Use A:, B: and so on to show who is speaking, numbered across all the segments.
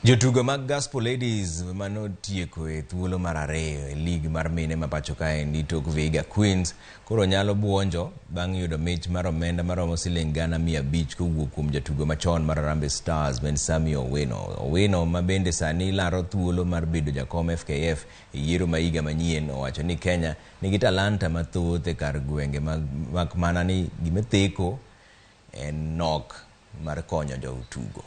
A: Jotugo mag Gaspo Ladies manotieko e thuolo mar ariyo e lig mar mine ma pacho kae ni tok Vihiga Queens koro nyalo buonjo bang' yudo mich mar omenda maromo siling gana 500 kowuok kuom jatugo machon mar Harambee Stars Ben Sami Owino ma bende sani laro thuolo mar bedo jakom FKF e yiero ma higa manyien owacho ni Kenya nigi talanta mathoth e kar gwenge mak mana ni gimetheko en nok mar konyo jotugo.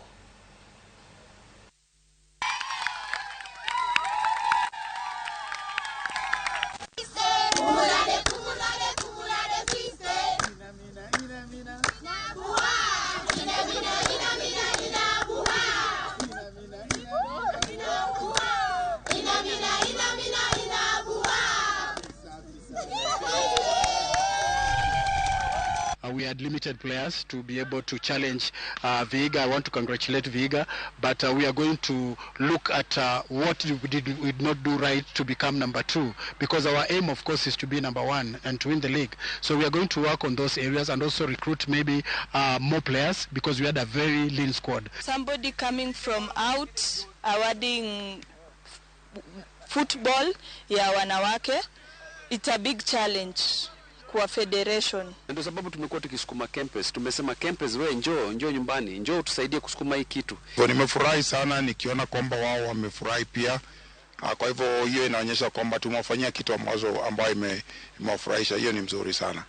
B: We had limited players to be able to challenge Vihiga. I want to congratulate Vihiga, but we are going to look at what we did not do right to become number 2, because our aim, of course, is to be number 1 and to win the league. So we are going to work on those areas and also recruit maybe more players, because we had a very lean squad.
C: Somebody coming from out awarding football ya wanawake, it's a big challenge kwa federation.
D: Ndio sababu tumekuwa tukisukuma campus. Tumesema campus, wewe njoo nyumbani, njoo tusaidie kusukuma hii kitu.
E: Nimefurahi sana nikiona kwamba wao wamefurahi pia. Kwa hivyo hiyo inaonyesha kwamba tumewafanyia kitu ambayo imewafurahisha. Hiyo ni mzuri sana.